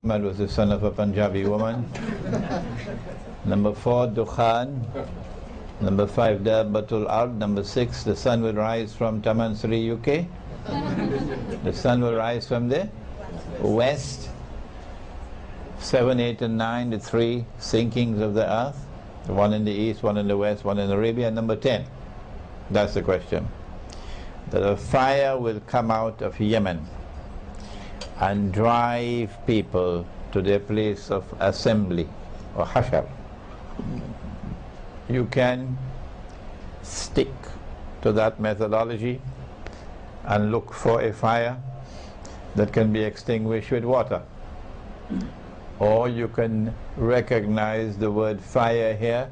Muhammad was the son of a Punjabi woman. Number 4, Dukhan. Number 5, Dabbatul Ard. Number 6, the sun will rise from Tamansri, UK. The sun will rise from the west. 7, 8 and 9, the 3 sinkings of the earth. One in the east, one in the west, one in Arabia. Number 10, that's the question. That a fire will come out of Yemen and drive people to their place of assembly, or hashar. You can stick to that methodology and look for a fire that can be extinguished with water. Or you can recognize the word fire here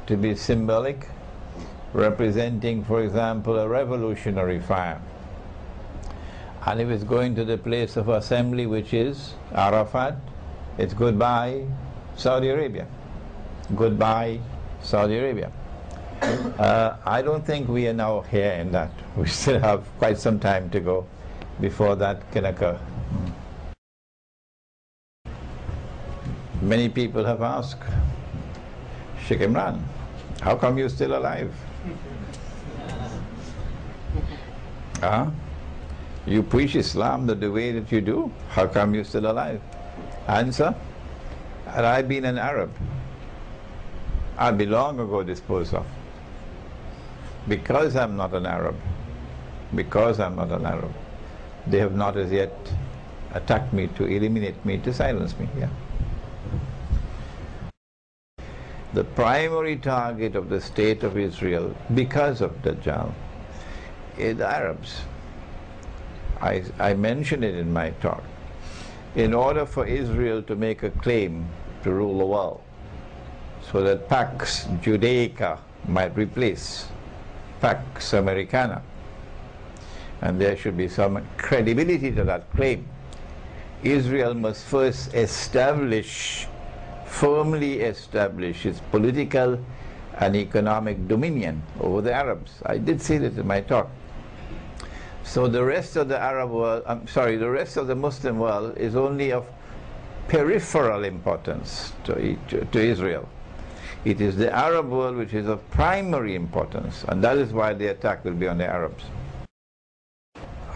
to be symbolic, representing, for example, a revolutionary fire. And if it's going to the place of assembly, which is Arafat, it's goodbye Saudi Arabia. Goodbye Saudi Arabia. I don't think we are now here in that. We still have quite some time to go before that can occur. Many people have asked, Sheikh Imran, how come you're still alive? You preach Islam the way that you do, how come you're still alive? Answer, had I been an Arab, I'd be long ago disposed of. Because I'm not an Arab, they have not as yet attacked me to eliminate me, to silence me. Yeah. The primary target of the state of Israel, because of Dajjal, is the Arabs. I mentioned it in my talk. In order for Israel to make a claim to rule the world, so that Pax Judaica might replace Pax Americana, and there should be some credibility to that claim, Israel must first firmly establish its political and economic dominion over the Arabs. I did say that in my talk. So the rest of the Arab world, the rest of the Muslim world is only of peripheral importance to Israel. It is the Arab world which is of primary importance, and that is why the attack will be on the Arabs.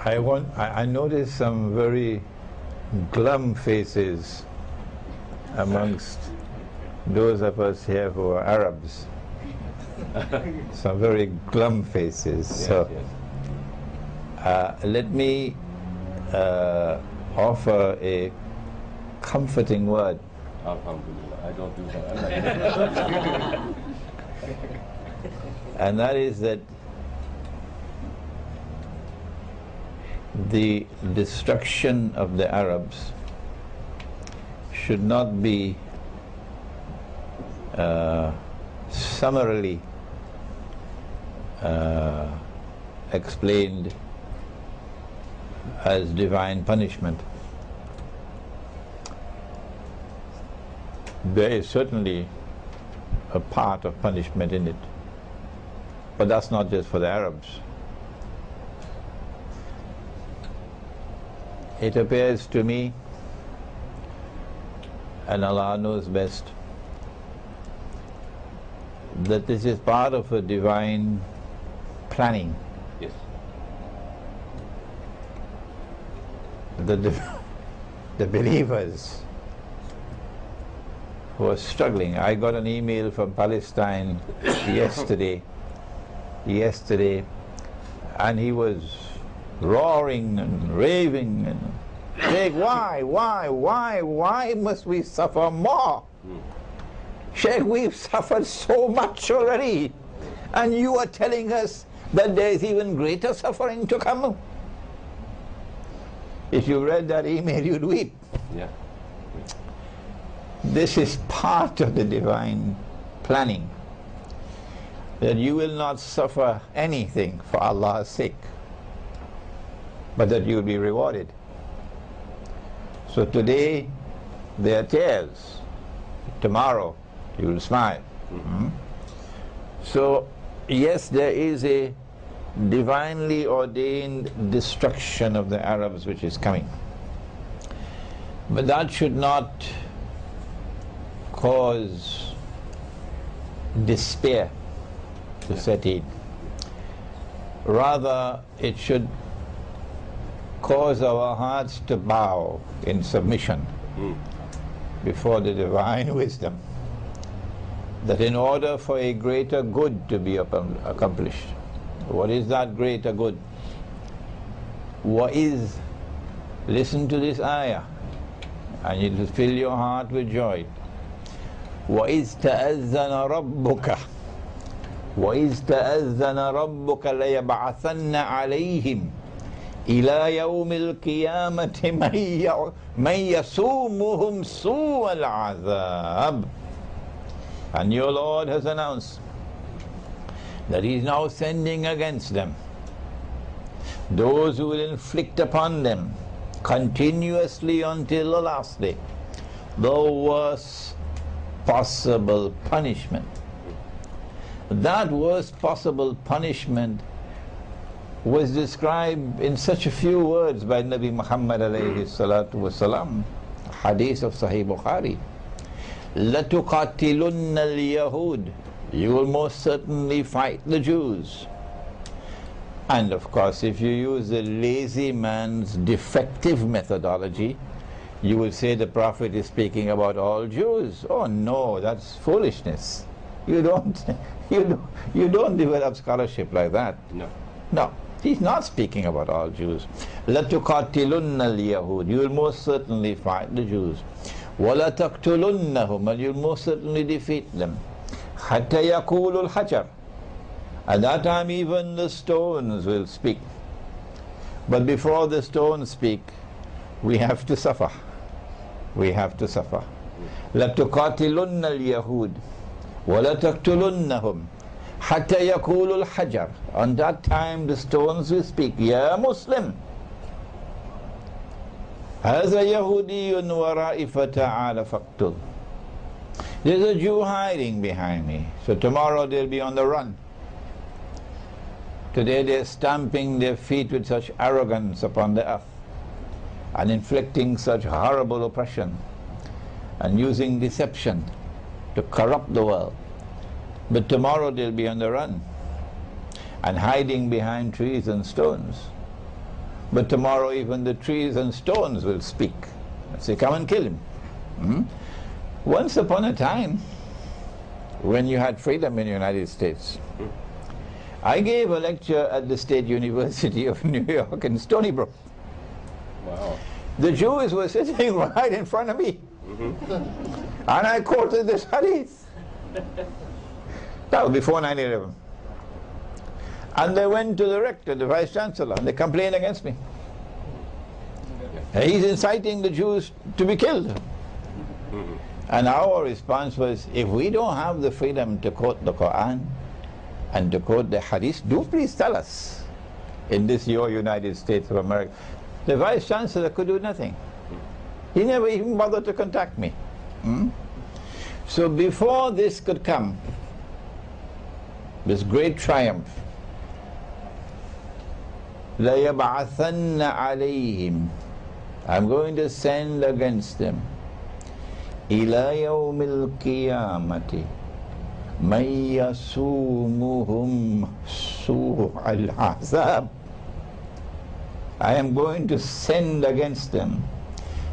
I noticed some very glum faces amongst those of us here who are Arabs. Some very glum faces. Yes, so, yes. Let me offer a comforting word. Alhamdulillah, I don't do that. And that is that the destruction of the Arabs should not be summarily explained as divine punishment. There is certainly a part of punishment in it, but that's not just for the Arabs. It appears to me, and Allah knows best, that this is part of a divine planning. Yes. The believers who are struggling. I got an email from Palestine yesterday, and he was roaring and raving and saying, why must we suffer more? Sheikh, we've suffered so much already, and you are telling us that there is even greater suffering to come. If you read that email, you'd weep. Yeah. This is part of the divine planning, that you will not suffer anything for Allah's sake, but that you will be rewarded. So today there are tears, tomorrow you will smile. So yes, there is a divinely ordained destruction of the Arabs which is coming. But that should not cause despair to set in. Rather, it should cause our hearts to bow in submission before the divine wisdom, that in order for a greater good to be accomplished, what is that greater good? What is, listen to this ayah, and it will fill your heart with joy. وَإِذْ تَأَذَّنَ رَبُّكَ وَإِذْ تَأَذَّنَ رَبُّكَ لَيَبْعَثَنَّ عَلَيْهِمْ إِلَى يَوْمِ الْقِيَامَةِ مَنْ يَسُومُهُمْ سُوءَ الْعَذَابِ. And your Lord has announced that He is now sending against them those who will inflict upon them continuously until the last day the worst possible punishment. That worst possible punishment was described in such a few words by Nabi Muhammad alayhi salatu wasalam, hadith of Sahih Bukhari. لَتُقَاتِلُنَّ الْيَهُودِ, you will most certainly fight the Jews. And of course, if you use the lazy man's defective methodology, you will say the Prophet is speaking about all Jews. Oh no, that's foolishness. You don't develop scholarship like that. No, he's not speaking about all Jews. لَتُقَاتِلُنَّ الْيَهُودِ, you will most certainly fight the Jews. وَلَا تَقْتُلُنَّهُمْ, and you will most certainly defeat them. حَتَّى يَقُولُ الْحَجَرُ, at that time even the stones will speak. But before the stones speak, we have to suffer. We have to suffer. لَتُقَاتِلُنَّ الْيَهُودِ وَلَا تَقْتُلُنَّهُمْ حَتَّى يَقُولُ الْحَجَرُ, on that time the stones will speak. Ya Muslim, هَذَا يَهُودِيٌّ وَرَائِي فَتَعَالَ فَاقْتُلْ. There's a Jew hiding behind me, so tomorrow they'll be on the run. Today they're stamping their feet with such arrogance upon the earth and inflicting such horrible oppression and using deception to corrupt the world. But tomorrow they'll be on the run and hiding behind trees and stones. But tomorrow even the trees and stones will speak and say, come and kill him. Once upon a time, when you had freedom in the United States, I gave a lecture at the State University of New York in Stony Brook. Wow. The Jews were sitting right in front of me. And I quoted this hadith. That was before 9/11. And they went to the rector, the vice chancellor, and they complained against me. He's inciting the Jews to be killed. And our response was, if we don't have the freedom to quote the Quran and to quote the hadith, do please tell us in this your United States of America. The vice chancellor could do nothing. He never even bothered to contact me. So before this could come, this great triumph, لَيَبْعَثَنَّ عَلَيْهِمْ, I'm going to send against them, إِلَى يَوْمِ الْقِيَامَةِ مَنْ يَسُومُهُمْ سُوءَ الْعَذَابِ. I am going to send against them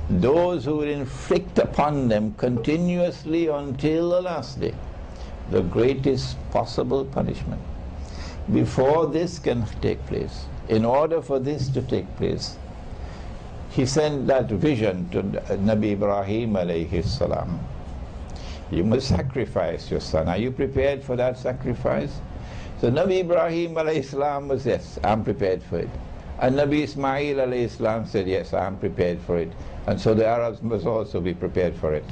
those who will inflict upon them continuously until the last day the greatest possible punishment. Before this can take place, in order for this to take place, He sent that vision to Nabi Ibrahim alayhi salam. You must sacrifice your son. Are you prepared for that sacrifice? So Nabi Ibrahim alayhi salam was, yes, I'm prepared for it. And Nabi Ismail alayhi salam said, yes, I'm prepared for it. And so the Arabs must also be prepared for it.